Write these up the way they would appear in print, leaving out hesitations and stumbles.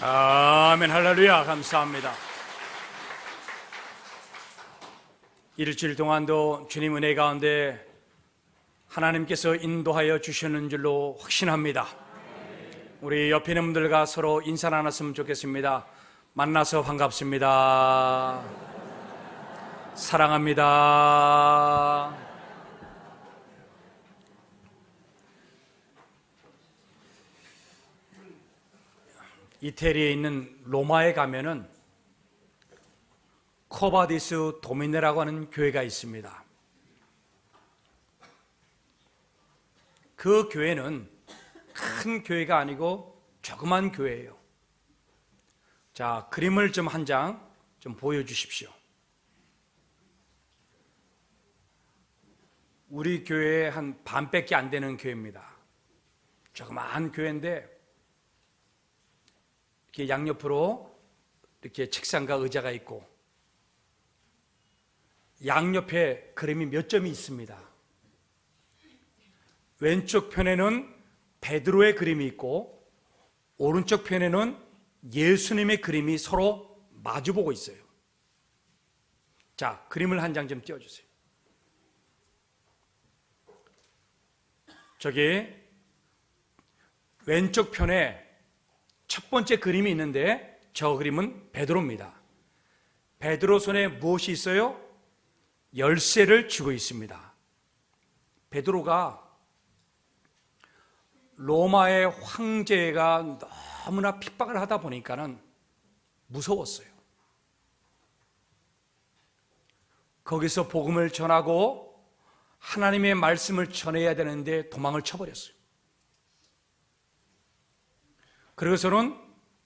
아멘. 할렐루야. 감사합니다. 일주일 동안도 주님 은혜 가운데 하나님께서 인도하여 주시는 줄로 확신합니다. 우리 옆에 있는 분들과 서로 인사 나눴으면 좋겠습니다. 만나서 반갑습니다. 사랑합니다. 이태리에 있는 로마에 가면은 코바디스 도미네라고 하는 교회가 있습니다. 그 교회는 큰 교회가 아니고 조그만 교회예요. 자, 그림을 좀 한 장 좀 보여주십시오. 우리 교회의 한 반밖에 안 되는 교회입니다. 조그만 교회인데 이렇게 양옆으로 이렇게 책상과 의자가 있고 양옆에 그림이 몇 점이 있습니다. 왼쪽 편에는 베드로의 그림이 있고 오른쪽 편에는 예수님의 그림이 서로 마주보고 있어요. 자, 그림을 한 장 좀 띄워주세요. 저기 왼쪽 편에 첫 번째 그림이 있는데 저 그림은 베드로입니다. 베드로 손에 무엇이 있어요? 열쇠를 쥐고 있습니다. 베드로가 로마의 황제가 너무나 핍박을 하다 보니까는 무서웠어요. 거기서 복음을 전하고 하나님의 말씀을 전해야 되는데 도망을 쳐버렸어요. 그래서는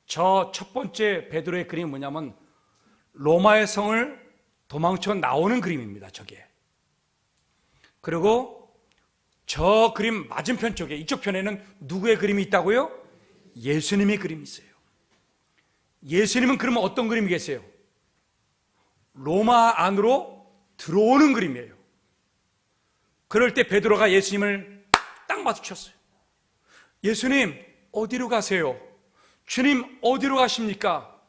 저 첫 번째 베드로의 그림이 뭐냐면 로마의 성을 도망쳐 나오는 그림입니다. 저게. 그리고 저 그림 맞은편 쪽에 이쪽 편에는 누구의 그림이 있다고요? 예수님의 그림이 있어요. 예수님은 그러면 어떤 그림이겠어요? 로마 안으로 들어오는 그림이에요. 그럴 때 베드로가 예수님을 딱 마주쳤어요. 예수님, 어디로 가세요? 주님, 어디로 가십니까?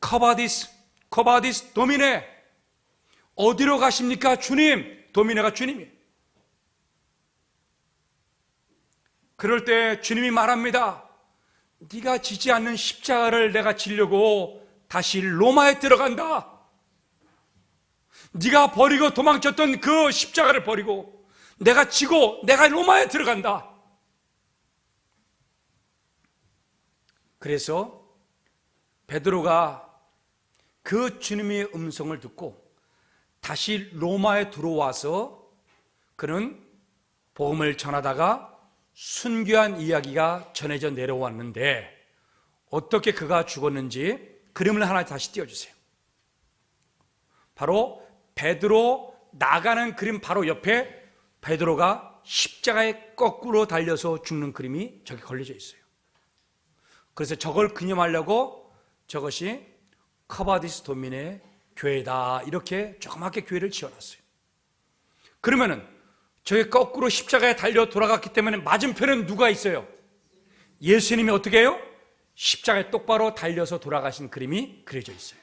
코바디스 도미네. 어디로 가십니까? 주님. 도미네가 주님이에요. 그럴 때 주님이 말합니다. 네가 지지 않는 십자가를 내가 지려고 다시 로마에 들어간다. 네가 버리고 도망쳤던 그 십자가를 버리고 내가 지고 내가 로마에 들어간다. 그래서 베드로가 그 주님의 음성을 듣고 다시 로마에 들어와서 그는 복음을 전하다가 순교한 이야기가 전해져 내려왔는데 어떻게 그가 죽었는지 그림을 하나 다시 띄워주세요. 바로 베드로 나가는 그림 바로 옆에 베드로가 십자가에 거꾸로 달려서 죽는 그림이 저기 걸려져 있어요. 그래서 저걸 기념하려고 저것이 코바디스 도미네 교회다 이렇게 조그맣게 교회를 지어놨어요. 그러면은 저게 거꾸로 십자가에 달려 돌아갔기 때문에 맞은편은 누가 있어요? 예수님이 어떻게 해요? 십자가에 똑바로 달려서 돌아가신 그림이 그려져 있어요.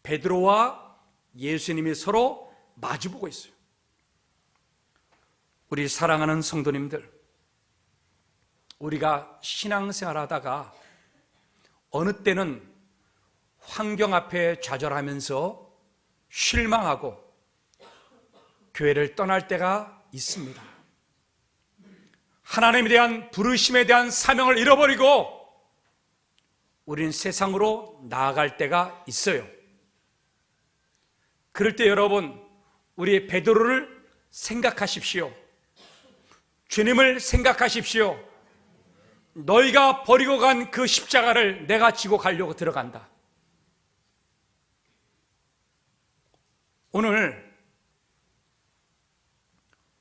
베드로와 예수님이 서로 마주보고 있어요. 우리 사랑하는 성도님들, 우리가 신앙생활 하다가 어느 때는 환경 앞에 좌절하면서 실망하고 교회를 떠날 때가 있습니다. 하나님에 대한 부르심에 대한 사명을 잃어버리고 우리는 세상으로 나아갈 때가 있어요. 그럴 때 여러분, 우리 베드로를 생각하십시오. 주님을 생각하십시오. 너희가 버리고 간 그 십자가를 내가 지고 가려고 들어간다. 오늘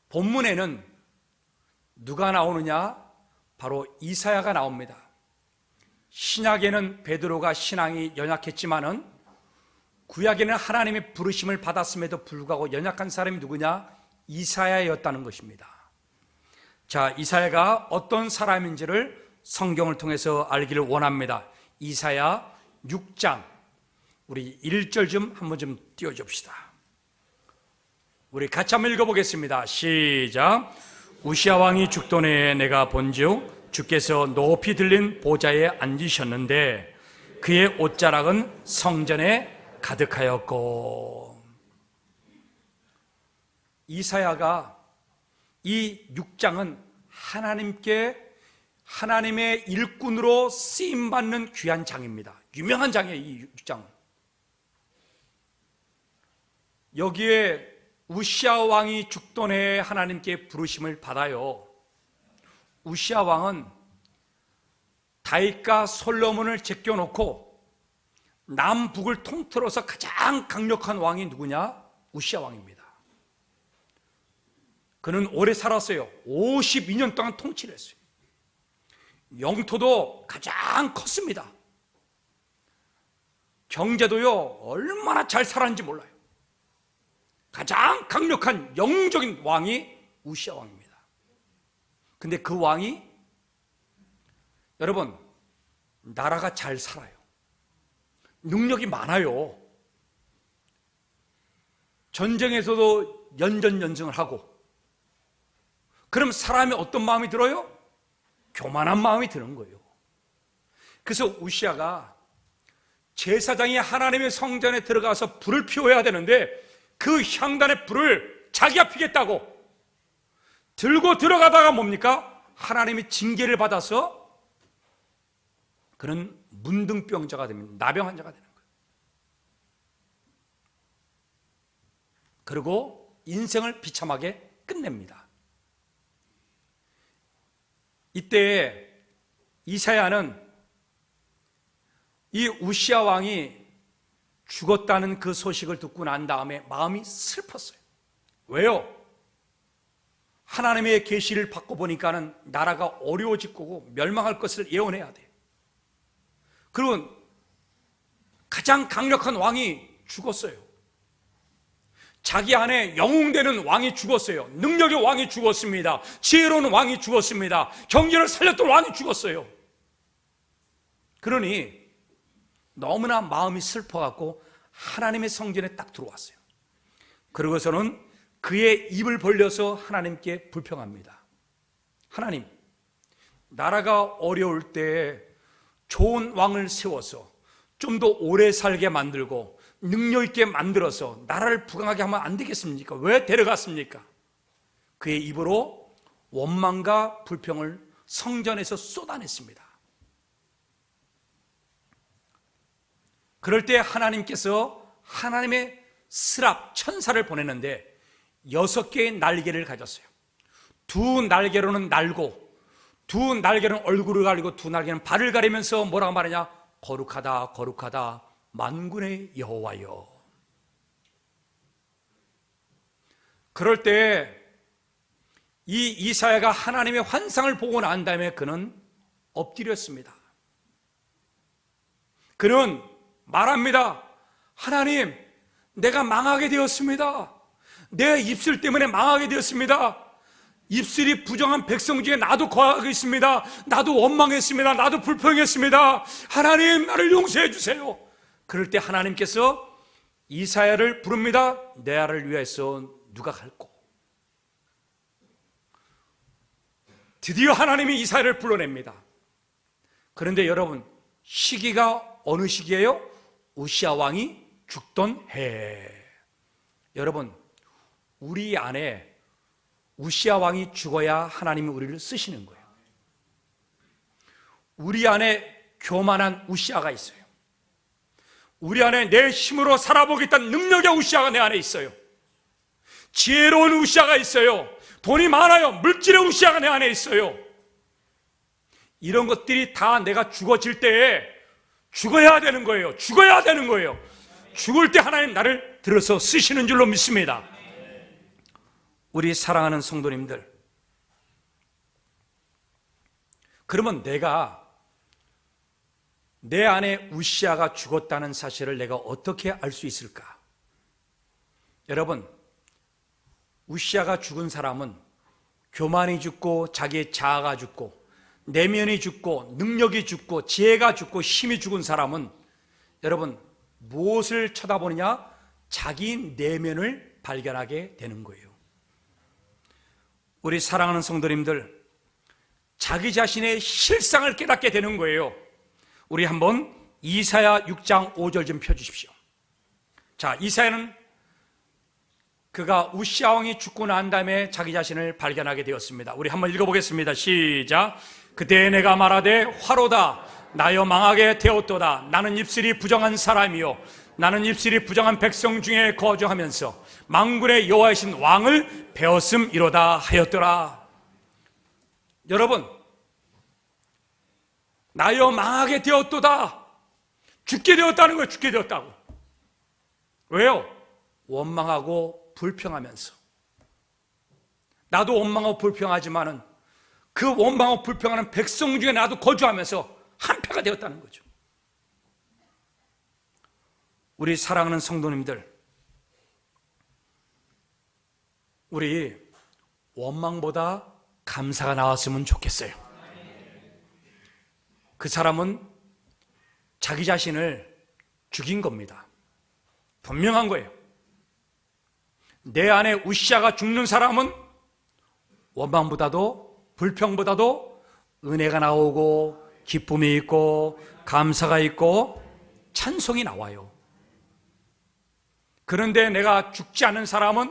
본문에는 누가 나오느냐? 바로 이사야가 나옵니다. 신약에는 베드로가 신앙이 연약했지만은 구약에는 하나님의 부르심을 받았음에도 불구하고 연약한 사람이 누구냐? 이사야였다는 것입니다. 자, 이사야가 어떤 사람인지를 성경을 통해서 알기를 원합니다. 이사야 6장 우리 1절 좀 한번 좀 띄워줍시다. 우리 같이 한번 읽어보겠습니다. 시작. 우시야 왕이 죽던 해에 내가 본즉 주께서 높이 들린 보좌에 앉으셨는데 그의 옷자락은 성전에 가득하였고. 이사야가 이 6장은 하나님의 일꾼으로 쓰임받는 귀한 장입니다. 유명한 장이에요. 이 6장은. 여기에 우시야 왕이 죽던 해에 하나님께 부르심을 받아요. 우시야 왕은 다윗과 솔로몬을 제껴놓고 남북을 통틀어서 가장 강력한 왕이 누구냐? 우시야 왕입니다. 그는 오래 살았어요. 52년 동안 통치를 했어요. 영토도 가장 컸습니다. 경제도요, 얼마나 잘 살았는지 몰라요. 가장 강력한 영적인 왕이 우시야 왕입니다. 근데 그 왕이, 여러분, 나라가 잘 살아요. 능력이 많아요. 전쟁에서도 연전연승을 하고. 그럼 사람이 어떤 마음이 들어요? 교만한 마음이 드는 거예요. 그래서 우시야가 제사장이 하나님의 성전에 들어가서 불을 피워야 되는데 그 향단의 불을 자기가 피겠다고 들고 들어가다가 뭡니까? 하나님이 징계를 받아서 그는 문둥병자가 됩니다. 나병 환자가 되는 거예요. 그리고 인생을 비참하게 끝냅니다. 이때 이사야는 이 우시야 왕이 죽었다는 그 소식을 듣고 난 다음에 마음이 슬펐어요. 왜요? 하나님의 계시를 받고 보니까는 나라가 어려워질 거고 멸망할 것을 예언해야 돼요. 그리고 가장 강력한 왕이 죽었어요. 자기 안에 영웅되는 왕이 죽었어요. 능력의 왕이 죽었습니다. 지혜로운 왕이 죽었습니다. 경제를 살렸던 왕이 죽었어요. 그러니 너무나 마음이 슬퍼갖고 하나님의 성전에 딱 들어왔어요. 그러고서는 그의 입을 벌려서 하나님께 불평합니다. 하나님, 나라가 어려울 때 좋은 왕을 세워서 좀 더 오래 살게 만들고 능력 있게 만들어서 나라를 부강하게 하면 안 되겠습니까? 왜 데려갔습니까? 그의 입으로 원망과 불평을 성전에서 쏟아냈습니다. 그럴 때 하나님께서 하나님의 스랍 천사를 보냈는데 6개의 날개를 가졌어요. 2 날개로는 날고, 2 날개로는 얼굴을 가리고, 2 날개는 발을 가리면서 뭐라고 말하냐? 거룩하다, 거룩하다, 만군의 여호와여. 그럴 때 이 이사야가 하나님의 환상을 보고 난 다음에 그는 엎드렸습니다. 그는 말합니다. 하나님, 내가 망하게 되었습니다. 내 입술 때문에 망하게 되었습니다. 입술이 부정한 백성 중에 나도 거하고 있습니다. 나도 원망했습니다. 나도 불평했습니다. 하나님, 나를 용서해 주세요. 그럴 때 하나님께서 이사야를 부릅니다. 내 아를 위해서 누가 갈꼬? 드디어 하나님이 이사야를 불러냅니다. 그런데 여러분, 시기가 어느 시기예요? 우시야 왕이 죽던 해. 여러분, 우리 안에 우시야 왕이 죽어야 하나님이 우리를 쓰시는 거예요. 우리 안에 교만한 우시야가 있어요. 우리 안에 내 힘으로 살아보겠다는 능력의 우시야가 내 안에 있어요. 지혜로운 우시야가 있어요. 돈이 많아요. 물질의 우시야가 내 안에 있어요. 이런 것들이 다 내가 죽어질 때에 죽어야 되는 거예요. 죽어야 되는 거예요. 죽을 때 하나님 나를 들어서 쓰시는 줄로 믿습니다. 우리 사랑하는 성도님들, 그러면 내가 내 안에 우시야가 죽었다는 사실을 내가 어떻게 알 수 있을까? 여러분, 우시야가 죽은 사람은 교만이 죽고 자기의 자아가 죽고 내면이 죽고 능력이 죽고 지혜가 죽고 힘이 죽은 사람은 여러분 무엇을 쳐다보느냐? 자기 내면을 발견하게 되는 거예요. 우리 사랑하는 성도님들, 자기 자신의 실상을 깨닫게 되는 거예요. 우리 한번 이사야 6장 5절 좀 펴주십시오. 자, 이사야는 그가 우시아 왕이 죽고 난 다음에 자기 자신을 발견하게 되었습니다. 우리 한번 읽어보겠습니다. 시작. 그때 내가 말하되 화로다 나여 망하게 되었도다. 나는 입술이 부정한 사람이요 나는 입술이 부정한 백성 중에 거주하면서 만군의 여호와이신 왕을 배웠음이로다 하였더라. 여러분, 나여 망하게 되었도다. 죽게 되었다는 거예요. 죽게 되었다고. 왜요? 원망하고 불평하면서. 나도 원망하고 불평하지만은 그 원망하고 불평하는 백성 중에 나도 거주하면서 한패가 되었다는 거죠. 우리 사랑하는 성도님들, 우리 원망보다 감사가 나왔으면 좋겠어요. 그 사람은 자기 자신을 죽인 겁니다. 분명한 거예요. 내 안에 우시아가 죽는 사람은 원망보다도 불평보다도 은혜가 나오고 기쁨이 있고 감사가 있고 찬송이 나와요. 그런데 내가 죽지 않은 사람은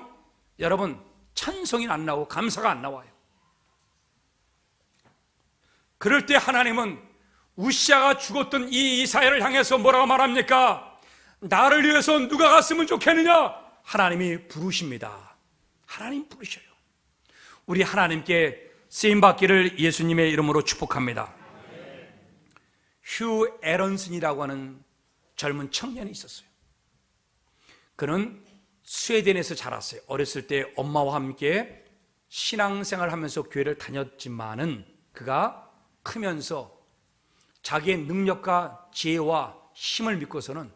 여러분 찬송이 안 나오고 감사가 안 나와요. 그럴 때 하나님은 우시아가 죽었던 이 이사야를 향해서 뭐라고 말합니까? 나를 위해서 누가 갔으면 좋겠느냐? 하나님이 부르십니다. 하나님 부르셔요. 우리 하나님께 쓰임받기를 예수님의 이름으로 축복합니다. 휴 에런슨이라고 하는 젊은 청년이 있었어요. 그는 스웨덴에서 자랐어요. 어렸을 때 엄마와 함께 신앙생활을 하면서 교회를 다녔지만은 그가 크면서 자기의 능력과 지혜와 힘을 믿고서는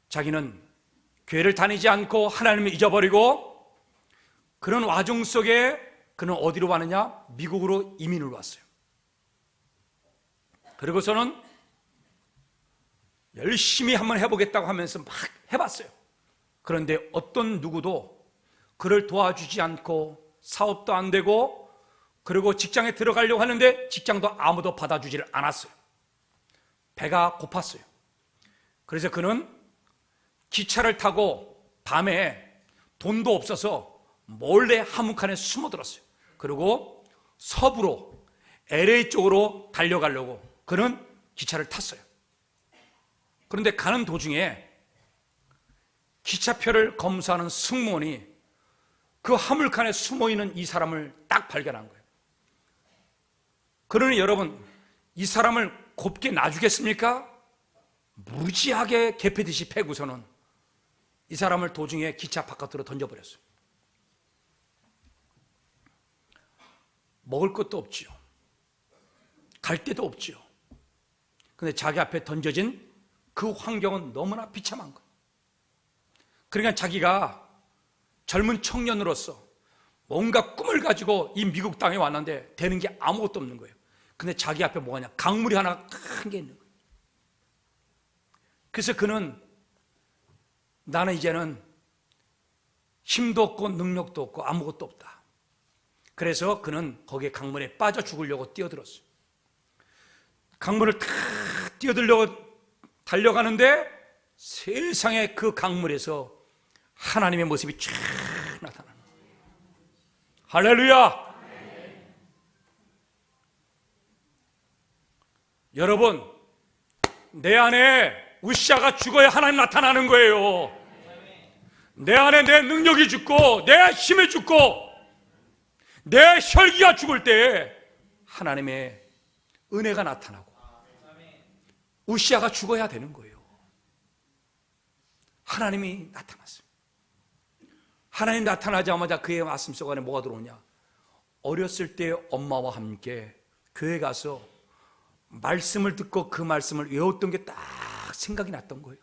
자기는 교회를 다니지 않고 하나님을 잊어버리고 그런 와중 속에 그는 어디로 가느냐? 미국으로 이민을 왔어요. 그리고서는 열심히 한번 해보겠다고 하면서 막 해봤어요. 그런데 어떤 누구도 그를 도와주지 않고 사업도 안 되고 그리고 직장에 들어가려고 하는데 직장도 아무도 받아주지를 않았어요. 배가 고팠어요. 그래서 그는 기차를 타고 밤에 돈도 없어서 몰래 한복판에 숨어들었어요. 그리고 서부로 LA 쪽으로 달려가려고 그는 기차를 탔어요. 그런데 가는 도중에 기차표를 검사하는 승무원이 그 화물칸에 숨어있는 이 사람을 딱 발견한 거예요. 그러니 여러분, 이 사람을 곱게 놔주겠습니까? 무지하게 개패듯이 패고서는 이 사람을 도중에 기차 바깥으로 던져버렸어요. 먹을 것도 없지요. 갈 데도 없지요. 근데 자기 앞에 던져진 그 환경은 너무나 비참한 거예요. 그러니까 자기가 젊은 청년으로서 뭔가 꿈을 가지고 이 미국 땅에 왔는데 되는 게 아무것도 없는 거예요. 근데 자기 앞에 뭐가 냐 강물이 하나 큰 게 있는 거예요. 그래서 그는 나는 이제는 힘도 없고 능력도 없고 아무것도 없다. 그래서 그는 거기에 강물에 빠져 죽으려고 뛰어들었어요. 강물을 탁 뛰어들려고 달려가는데 세상에 그 강물에서 하나님의 모습이 쫙 나타나는 거예요. 할렐루야! 여러분, 내 안에 우시아가 죽어야 하나님 나타나는 거예요. 내 안에 내 능력이 죽고 내 힘이 죽고 내 혈기가 죽을 때 하나님의 은혜가 나타나고 우시아가 죽어야 되는 거예요. 하나님이 나타났어요. 하나님 나타나자마자 그의 가슴 속 안에 뭐가 들어오냐? 어렸을 때 엄마와 함께 교회 가서 말씀을 듣고 그 말씀을 외웠던 게 딱 생각이 났던 거예요.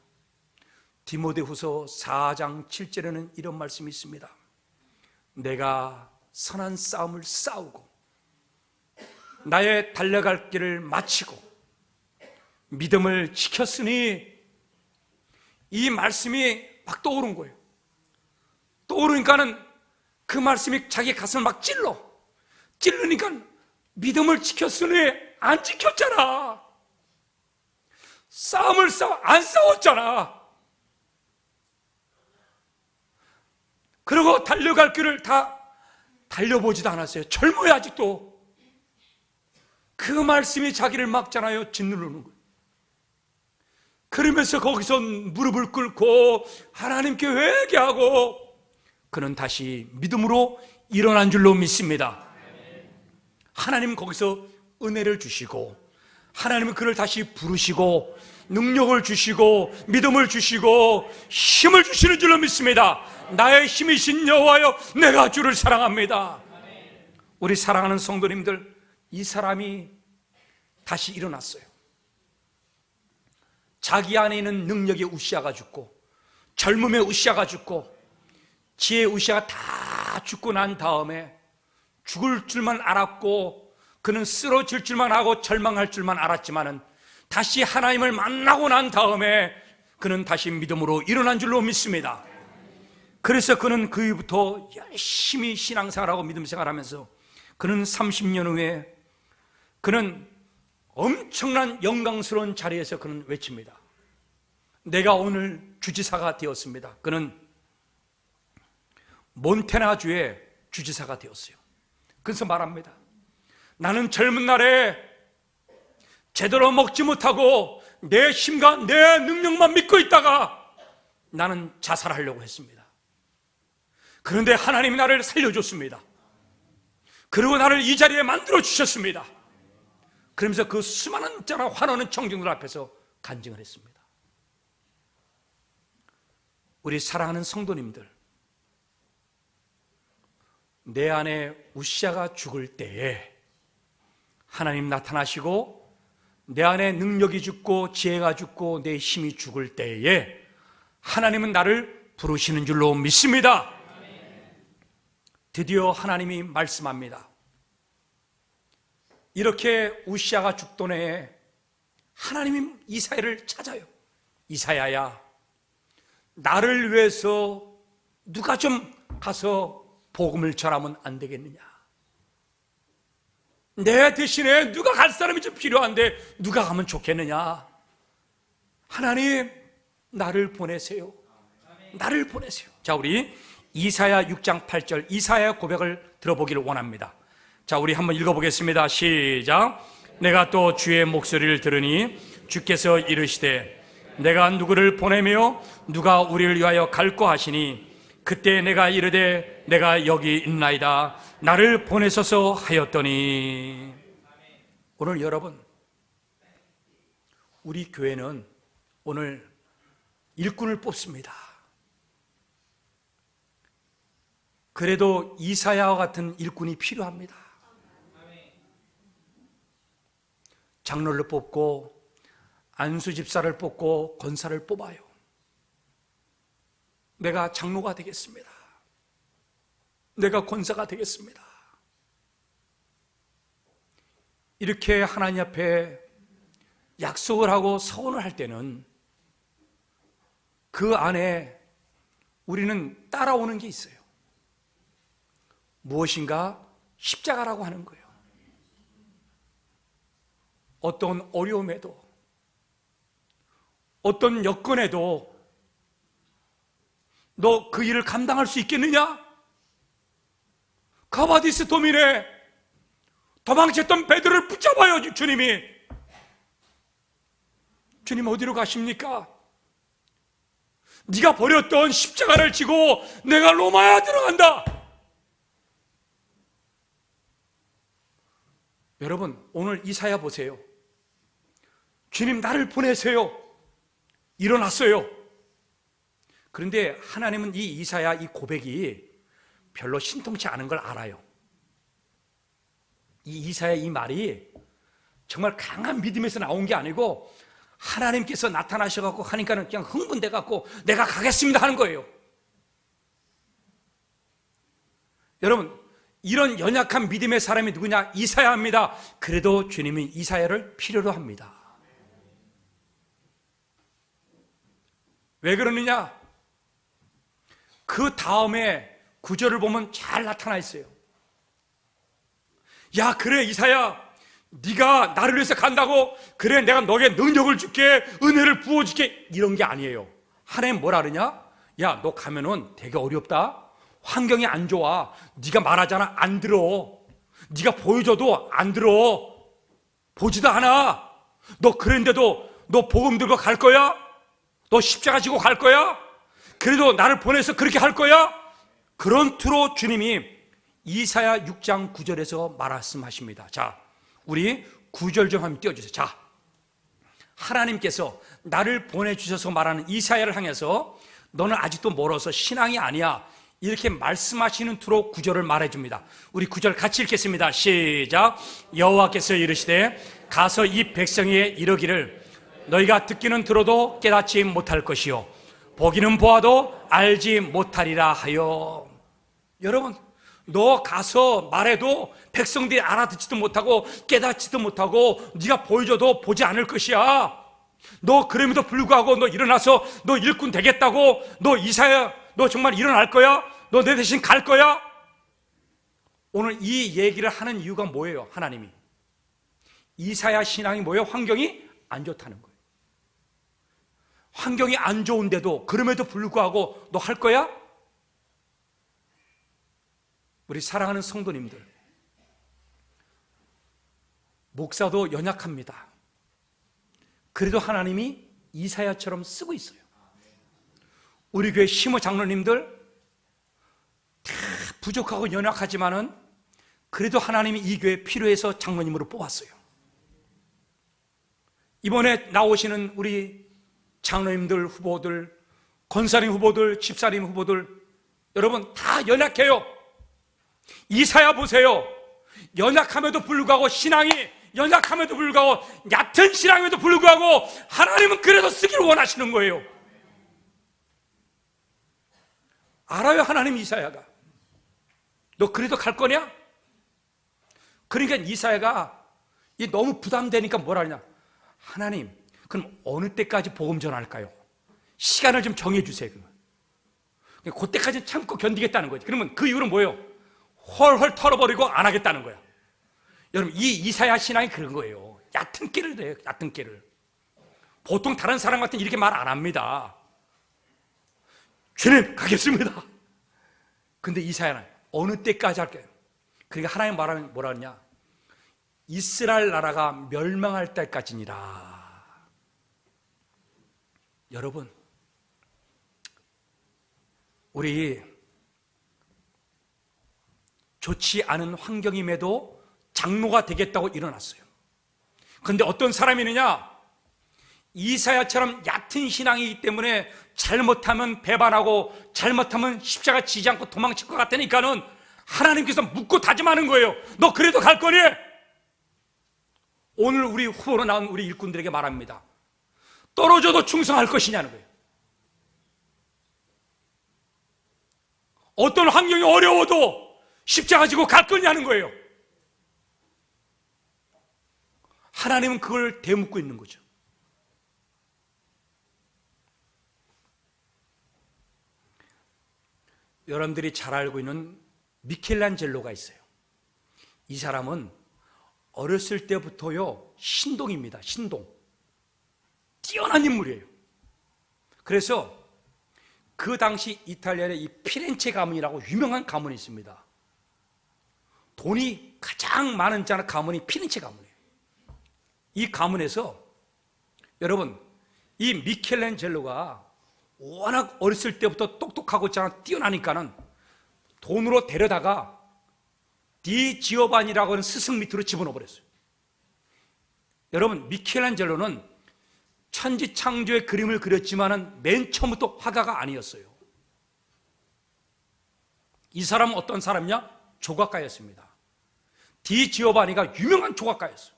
디모데후서 4장 7절에는 이런 말씀이 있습니다. 내가 선한 싸움을 싸우고 나의 달려갈 길을 마치고 믿음을 지켰으니, 이 말씀이 막 떠오른 거예요. 떠오르니까는 그 말씀이 자기 가슴을 막 찔르니까 믿음을 지켰으니 안 지켰잖아. 안 싸웠잖아. 그리고 달려갈 길을 다 달려보지도 않았어요. 젊어요 아직도. 그 말씀이 자기를 막잖아요. 짓누르는 거예요. 그러면서 거기서 무릎을 꿇고 하나님께 회개하고 그는 다시 믿음으로 일어난 줄로 믿습니다. 하나님 거기서 은혜를 주시고, 하나님은 그를 다시 부르시고 능력을 주시고 믿음을 주시고 힘을 주시는 줄로 믿습니다. 나의 힘이신 여호와여, 내가 주를 사랑합니다. 우리 사랑하는 성도님들, 이 사람이 다시 일어났어요. 자기 안에 있는 능력의 우시아가 죽고, 젊음의 우시아가 죽고, 지혜의 우시아가 다 죽고 난 다음에 죽을 줄만 알았고, 그는 쓰러질 줄만 하고 절망할 줄만 알았지만은 다시 하나님을 만나고 난 다음에 그는 다시 믿음으로 일어난 줄로 믿습니다. 그래서 그는 그 이후부터 열심히 신앙생활하고 믿음생활하면서 그는 30년 후에 그는 엄청난 영광스러운 자리에서 그는 외칩니다. 내가 오늘 주지사가 되었습니다. 그는 몬태나주의 주지사가 되었어요. 그래서 말합니다. 나는 젊은 날에 제대로 먹지 못하고 내 힘과 내 능력만 믿고 있다가 나는 자살하려고 했습니다. 그런데 하나님이 나를 살려줬습니다. 그리고 나를 이 자리에 만들어 주셨습니다. 그러면서 그 수많은 자나 환호하는 청중들 앞에서 간증을 했습니다. 우리 사랑하는 성도님들, 내 안에 우시아가 죽을 때에 하나님 나타나시고, 내 안에 능력이 죽고 지혜가 죽고 내 힘이 죽을 때에 하나님은 나를 부르시는 줄로 믿습니다. 드디어 하나님이 말씀합니다. 이렇게 우시아가 죽던 해에 하나님이 이사야를 찾아요. 이사야야, 나를 위해서 누가 좀 가서 복음을 전하면 안 되겠느냐? 내 대신에 누가 갈 사람이 좀 필요한데 누가 가면 좋겠느냐? 하나님, 나를 보내세요. 나를 보내세요. 자, 우리 이사야 6장 8절 이사야의 고백을 들어보기를 원합니다. 자, 우리 한번 읽어보겠습니다. 시작. 내가 또 주의 목소리를 들으니 주께서 이르시되 내가 누구를 보내며 누가 우리를 위하여 갈고 하시니 그때 내가 이르되 내가 여기 있나이다. 나를 보내소서 하였더니. 오늘 여러분, 우리 교회는 오늘 일꾼을 뽑습니다. 그래도 이사야와 같은 일꾼이 필요합니다. 장로를 뽑고 안수 집사를 뽑고 권사를 뽑아요. 내가 장로가 되겠습니다. 내가 권사가 되겠습니다. 이렇게 하나님 앞에 약속을 하고 서원을 할 때는 그 안에 우리는 따라오는 게 있어요. 무엇인가 십자가라고 하는 거예요. 어떤 어려움에도, 어떤 여건에도 너 그 일을 감당할 수 있겠느냐? 가바디스 도민에 도망쳤던 베드로를 붙잡아요. 주님이. 주님 어디로 가십니까? 네가 버렸던 십자가를 지고 내가 로마에 들어간다. 여러분, 오늘 이사야 보세요. 주님 나를 보내세요. 일어났어요. 그런데 하나님은 이 이사야 이 고백이 별로 신통치 않은 걸 알아요. 이 이사야 이 말이 정말 강한 믿음에서 나온 게 아니고 하나님께서 나타나셔갖고 하니까는 그냥 흥분돼갖고 내가 가겠습니다 하는 거예요. 여러분, 이런 연약한 믿음의 사람이 누구냐? 이사야입니다. 그래도 주님이 이사야를 필요로 합니다. 왜 그러느냐? 그 다음에 구절을 보면 잘 나타나 있어요. 야, 그래 이사야, 네가 나를 위해서 간다고? 그래, 내가 너에게 능력을 줄게, 은혜를 부어줄게. 이런 게 아니에요. 하나님 뭐라 그러냐? 야, 너 가면은 되게 어렵다. 환경이 안 좋아. 네가 말하잖아, 안 들어. 네가 보여줘도 안 들어. 보지도 않아. 너 그런데도 너 복음 들고 갈 거야? 너 십자가 지고 갈 거야? 그래도 나를 보내서 그렇게 할 거야? 그런 투로 주님이 이사야 6장 9절에서 말씀하십니다. 자, 우리 9절 좀 한번 띄워주세요. 자, 하나님께서 나를 보내주셔서 말하는 이사야를 향해서 너는 아직도 멀어서 신앙이 아니야, 이렇게 말씀하시는 투로 9절을 말해줍니다. 우리 9절 같이 읽겠습니다. 시작. 여호와께서 이르시되 가서 이 백성에게 이르기를 너희가 듣기는 들어도 깨닫지 못할 것이요 보기는 보아도 알지 못하리라 하여. 여러분, 너 가서 말해도 백성들이 알아듣지도 못하고 깨닫지도 못하고 네가 보여줘도 보지 않을 것이야. 너 그럼에도 불구하고 너 일어나서 너 일꾼 되겠다고? 너 이사야, 너 정말 일어날 거야? 너 내 대신 갈 거야? 오늘 이 얘기를 하는 이유가 뭐예요? 하나님이 이사야 신앙이 뭐예요? 환경이 안 좋다는 거예요. 환경이 안 좋은데도 그럼에도 불구하고 너 할 거야? 우리 사랑하는 성도님들, 목사도 연약합니다. 그래도 하나님이 이사야처럼 쓰고 있어요. 우리 교회 심호 장로님들 다 부족하고 연약하지만은 그래도 하나님이 이 교회에 필요해서 장로님으로 뽑았어요. 이번에 나오시는 우리 장로님들 후보들, 권사님 후보들, 집사님 후보들, 여러분 다 연약해요. 이사야 보세요. 연약함에도 불구하고, 신앙이 연약함에도 불구하고, 얕은 신앙에도 불구하고 하나님은 그래도 쓰기를 원하시는 거예요. 알아요, 하나님. 이사야가 너 그래도 갈 거냐? 그러니까 이사야가 너무 부담되니까 뭐라 하냐? 하나님, 그럼 어느 때까지 복음 전할까요? 시간을 좀 정해주세요. 그때까지 참고 견디겠다는 거지. 그러면 그 이유는 뭐예요? 헐헐 털어버리고 안 하겠다는 거야. 여러분, 이 이사야 신앙이 그런 거예요. 얕은 깨를 내요. 얕은 깨를. 보통 다른 사람 같은 이렇게 말 안 합니다. 주님 가겠습니다. 근데 이사야는 어느 때까지 할까요? 그러니까 하나님 말하면 뭐라 하냐? 이스라엘 나라가 멸망할 때까지니라. 여러분, 우리 좋지 않은 환경임에도 장로가 되겠다고 일어났어요. 그런데 어떤 사람이 있느냐? 이사야처럼 얕은 신앙이기 때문에 잘못하면 배반하고 잘못하면 십자가 지지 않고 도망칠 것 같으니까는 하나님께서 묻고 다짐하는 거예요. 너 그래도 갈 거니? 오늘 우리 후보로 나온 우리 일꾼들에게 말합니다. 떨어져도 충성할 것이냐는 거예요. 어떤 환경이 어려워도 십자가 지고 갈 거냐는 거예요. 하나님은 그걸 대묻고 있는 거죠. 여러분들이 잘 알고 있는 미켈란젤로가 있어요. 이 사람은 어렸을 때부터요 신동입니다. 신동. 뛰어난 인물이에요. 그래서 그 당시 이탈리아의 이 피렌체 가문이라고 유명한 가문이 있습니다. 돈이 가장 많은 가문이 피렌체 가문이에요. 이 가문에서 여러분, 이 미켈란젤로가 워낙 어렸을 때부터 똑똑하고 뛰어나니까는 돈으로 데려다가 디지오바니라고 하는 스승 밑으로 집어넣어버렸어요. 여러분, 미켈란젤로는 천지창조의 그림을 그렸지만은 맨 처음부터 화가가 아니었어요. 이 사람은 어떤 사람이냐? 조각가였습니다. 디지오바니가 유명한 조각가였어요.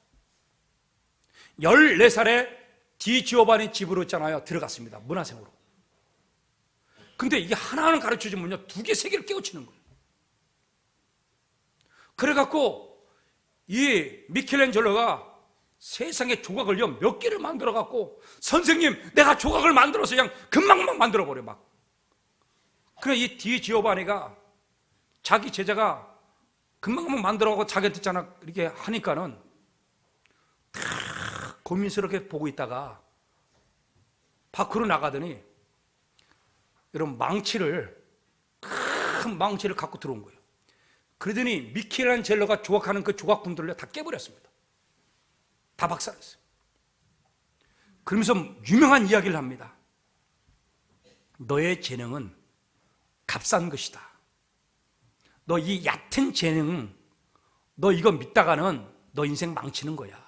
14살에 디지오바니 집으로 있잖아요. 들어갔습니다. 문화생으로. 근데 이게 하나하나 가르쳐주면요 2개, 3개를 깨우치는 거예요. 그래갖고 이 미켈란젤로가 세상에 조각을 몇 개를 만들어갖고, 선생님 내가 조각을 만들어서 그냥 금방 만들어버려 막. 그래 이 디지오바니가 자기 제자가 금방 만들어갖고 자기한테 있잖아 이렇게 하니까는 다 고민스럽게 보고 있다가 밖으로 나가더니 여러분 큰 망치를 갖고 들어온 거예요. 그러더니 미켈란젤로가 조각하는 그 조각품들을 다 깨버렸습니다. 다 박살냈어요. 그러면서 유명한 이야기를 합니다. 너의 재능은 값싼 것이다. 너 이 얕은 재능, 너 이거 믿다가는 너 인생 망치는 거야.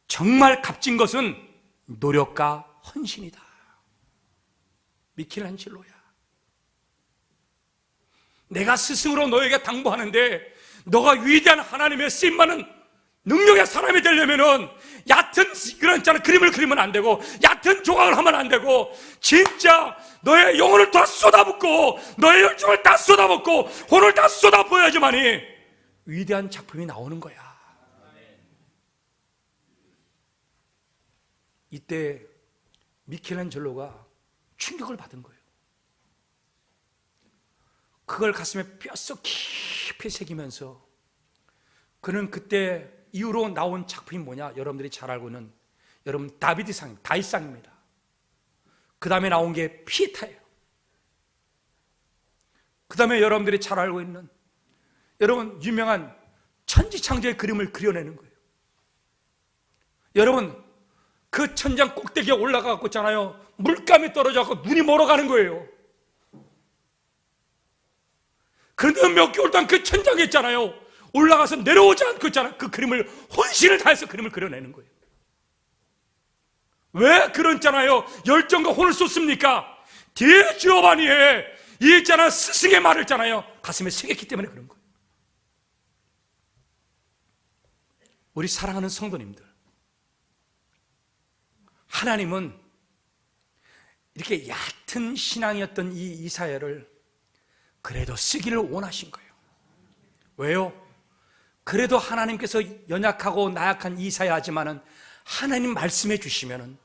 정말 값진 것은 노력과 헌신이다. 미켈란젤로야. 내가 스승으로 너에게 당부하는데, 너가 위대한 하나님의 쓰임받는 능력의 사람이 되려면은 얕은 그림을 그리면 안 되고, 얕은 조각을 하면 안 되고, 진짜 너의 영혼을 다 쏟아붓고, 너의 열정을 다 쏟아붓고, 혼을 다 쏟아부어야지만이 위대한 작품이 나오는 거야. 이때 미켈란젤로가 충격을 받은 거예요. 그걸 가슴에 뼛속 깊이 새기면서 그는 그때 이후로 나온 작품이 뭐냐? 여러분들이 잘 알고 있는 여러분 다윗상입니다. 그 다음에 나온 게 피에타예요. 그 다음에 여러분들이 잘 알고 있는 여러분 유명한 천지창조의 그림을 그려내는 거예요. 여러분 그 천장 꼭대기에 올라가고 있잖아요. 물감이 떨어져서 눈이 멀어가는 거예요. 그런데 몇 개월 동안 그 천장에 있잖아요. 올라가서 내려오지 않고 있잖아요. 그 그림을 혼신을 다해서 그림을 그려내는 거예요. 왜 그렇잖아요. 열정과 혼을 쏟습니까? 디지오바니의 이 있잖아 스승의 말을 있잖아요. 가슴에 새겼기 때문에 그런 거예요. 우리 사랑하는 성도님들, 하나님은 이렇게 얕은 신앙이었던 이 이사야를 그래도 쓰기를 원하신 거예요. 왜요? 그래도 하나님께서 연약하고 나약한 이사야지만은 하나님 말씀해 주시면은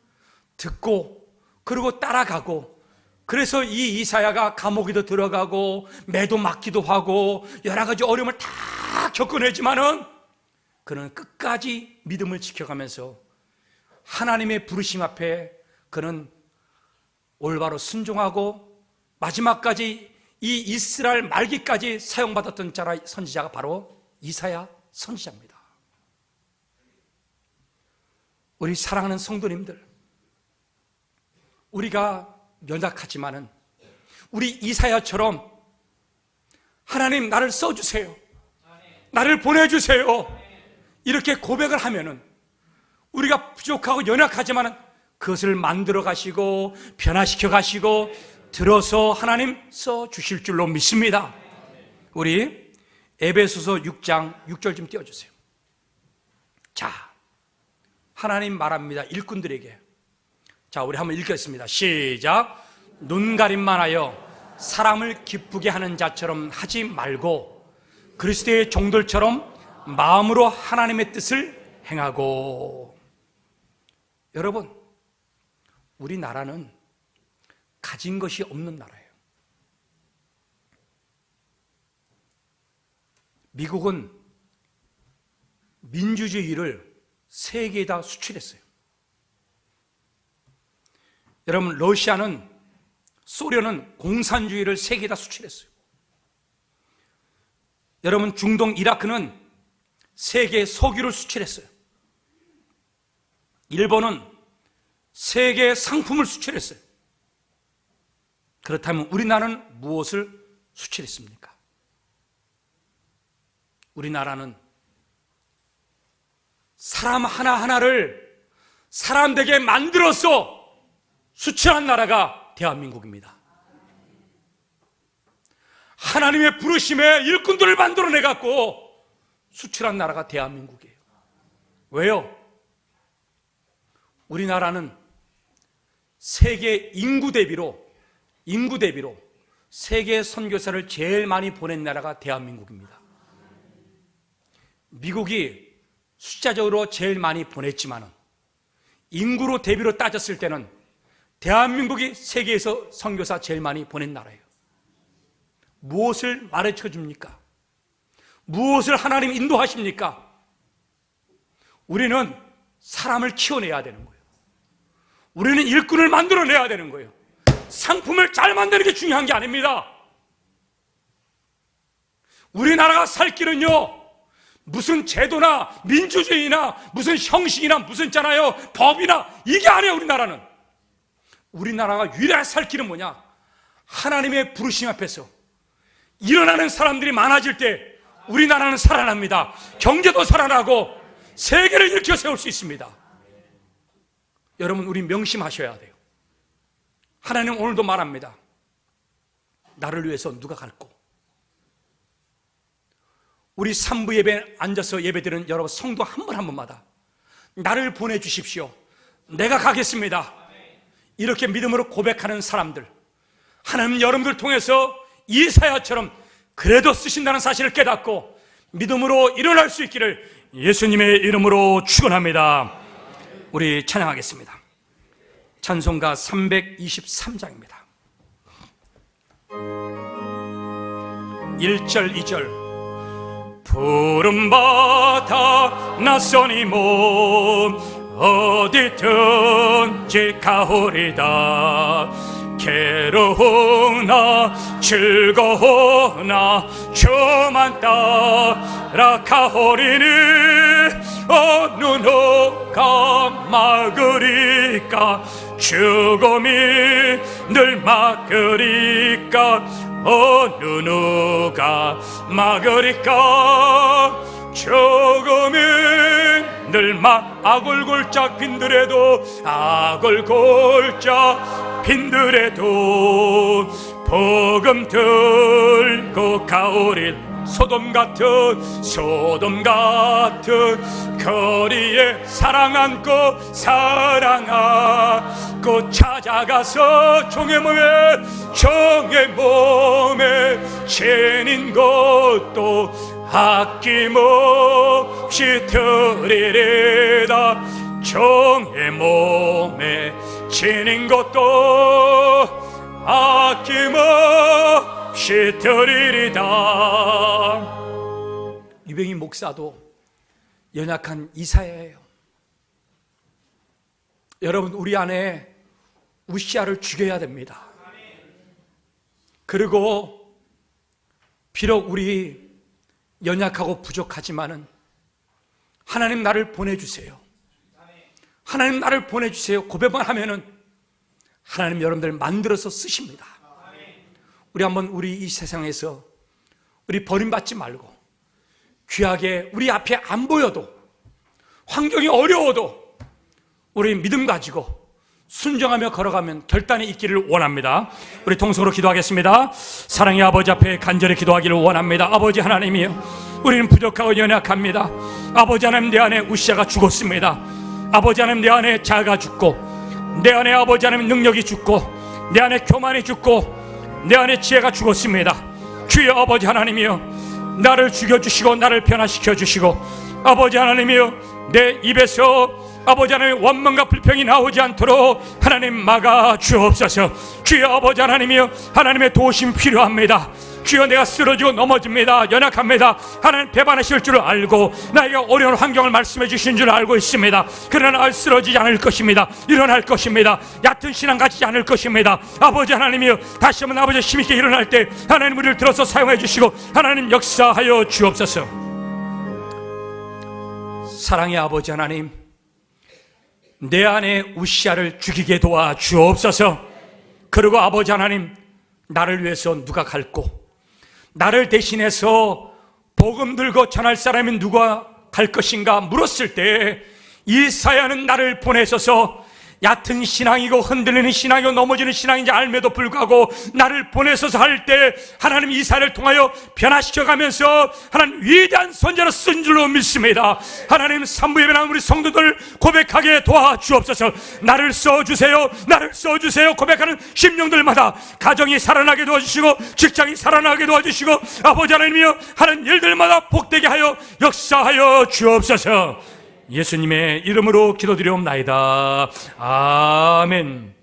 듣고 그리고 따라가고, 그래서 이 이사야가 감옥에도 들어가고 매도 맞기도 하고 여러 가지 어려움을 다 겪어내지만은 그는 끝까지 믿음을 지켜가면서 하나님의 부르심 앞에 그는 올바로 순종하고 마지막까지 이 이스라엘 말기까지 사용받았던 선지자가 바로 이사야 선지자입니다. 우리 사랑하는 성도님들, 우리가 연약하지만은 우리 이사야처럼 하나님 나를 써주세요, 나를 보내주세요 이렇게 고백을 하면은 우리가 부족하고 연약하지만은 그것을 만들어 가시고 변화시켜 가시고 들어서 하나님 써주실 줄로 믿습니다. 우리 에베소서 6장 6절 좀 띄워주세요. 자, 하나님 말합니다. 일꾼들에게. 자, 우리 한번 읽겠습니다. 시작. 눈가림만 하여 사람을 기쁘게 하는 자처럼 하지 말고 그리스도의 종들처럼 마음으로 하나님의 뜻을 행하고. 여러분, 우리나라는 가진 것이 없는 나라예요. 미국은 민주주의를 세계에다 수출했어요. 여러분, 러시아는, 소련은 공산주의를 세계에다 수출했어요. 여러분, 중동 이라크는 세계에 석유를 수출했어요. 일본은 세계에 상품을 수출했어요. 그렇다면 우리나라는 무엇을 수출했습니까? 우리나라는 사람 하나하나를 사람되게 만들어서 수출한 나라가 대한민국입니다. 하나님의 부르심에 일꾼들을 만들어내갖고 수출한 나라가 대한민국이에요. 왜요? 우리나라는 세계 인구 대비로 세계 선교사를 제일 많이 보낸 나라가 대한민국입니다. 미국이 숫자적으로 제일 많이 보냈지만 인구로 대비로 따졌을 때는 대한민국이 세계에서 선교사 제일 많이 보낸 나라예요. 무엇을 가르쳐 줍니까? 무엇을 하나님 인도하십니까? 우리는 사람을 키워내야 되는 거예요. 우리는 일꾼을 만들어내야 되는 거예요. 상품을 잘 만드는 게 중요한 게 아닙니다. 우리나라가 살 길은요, 무슨 제도나 민주주의나 무슨 형식이나 무슨 있잖아요, 법이나 이게 아니에요. 우리나라가 유일하게 살 길은 뭐냐? 하나님의 부르심 앞에서 일어나는 사람들이 많아질 때 우리나라는 살아납니다. 경제도 살아나고 세계를 일으켜 세울 수 있습니다. 여러분, 우리 명심하셔야 돼요. 하나님 오늘도 말합니다. 나를 위해서 누가 갈고? 우리 3부 예배에 앉아서 예배드리는 여러분 성도 한 분 한 분마다 나를 보내주십시오, 내가 가겠습니다, 이렇게 믿음으로 고백하는 사람들, 하나님 여러분들 통해서 이사야처럼 그래도 쓰신다는 사실을 깨닫고 믿음으로 일어날 수 있기를 예수님의 이름으로 축원합니다. 우리 찬양하겠습니다. 찬송가 323장입니다. 1절 2절. 푸른바다 낯선 이 몸 어디든지 가오리다. 괴로우나 즐거우나 주만 따라가오리니 어느 누가 막으리까? 죽음이 늘 막으리까? 어느 누가 막으리까? 죽음이 늘 아굴골짝 빈들에도 아굴골짝 빈들에도 복음 들고 가오리. 소돔 같은 거리에 사랑 안고 찾아가서 종의 몸에 지닌 것도 아낌없이 드리리다. 종의 몸에 지닌 것도 아낌없이 드리리다. 유병희 목사도 연약한 이사야예요. 여러분, 우리 안에 우시아를 죽여야 됩니다. 그리고 비록 우리 연약하고 부족하지만은 하나님 나를 보내주세요, 하나님 나를 보내주세요 고백만 하면은 하나님 여러분들 만들어서 쓰십니다. 우리 한번 우리 이 세상에서 우리 버림받지 말고 귀하게 우리 앞에 안 보여도 환경이 어려워도 우리 믿음 가지고 순종하며 걸어가면 결단이 있기를 원합니다. 우리 통성으로 기도하겠습니다. 사랑의 아버지 앞에 간절히 기도하기를 원합니다. 아버지 하나님이여, 우리는 부족하고 연약합니다. 아버지 하나님, 내 안에 우시아가 죽었습니다. 아버지 하나님, 내 안에 자아가 죽고, 내 안에 아버지 하나님 능력이 죽고, 내 안에 교만이 죽고, 내 안에 지혜가 죽었습니다. 주여 아버지 하나님이여, 나를 죽여주시고 나를 변화시켜 주시고, 아버지 하나님이여, 내 입에서 아버지 하나님 원망과 불평이 나오지 않도록 하나님 막아 주옵소서. 주여 아버지 하나님이여, 하나님의 도우심 필요합니다. 주여, 내가 쓰러지고 넘어집니다. 연약합니다. 하나님 배반하실 줄 알고 나에게 어려운 환경을 말씀해 주신 줄 알고 있습니다. 그러나 쓰러지지 않을 것입니다. 일어날 것입니다. 얕은 신앙 가지지 않을 것입니다. 아버지 하나님이여, 다시 한번 아버지 힘있게 일어날 때 하나님 우리를 들어서 사용해 주시고 하나님 역사하여 주옵소서. 사랑의 아버지 하나님, 내 안에 우시아를 죽이게 도와 주옵소서. 그리고 아버지 하나님, 나를 위해서 누가 갈고 나를 대신해서 복음 들고 전할 사람이 누가 갈 것인가 물었을 때 이사야는 나를 보내셔서 얕은 신앙이고 흔들리는 신앙이고 넘어지는 신앙인지 알매도 불구하고 나를 보내셔서 할 때 하나님 이사를 통하여 변화시켜가면서 하나님 위대한 선자로 쓴 줄로 믿습니다. 하나님 산부예배나 우리 성도들 고백하게 도와주옵소서. 나를 써주세요, 나를 써주세요 고백하는 심령들마다 가정이 살아나게 도와주시고 직장이 살아나게 도와주시고 아버지 하나님이여 하는 일들마다 복되게 하여 역사하여 주옵소서. 예수님의 이름으로 기도드리옵나이다. 아멘.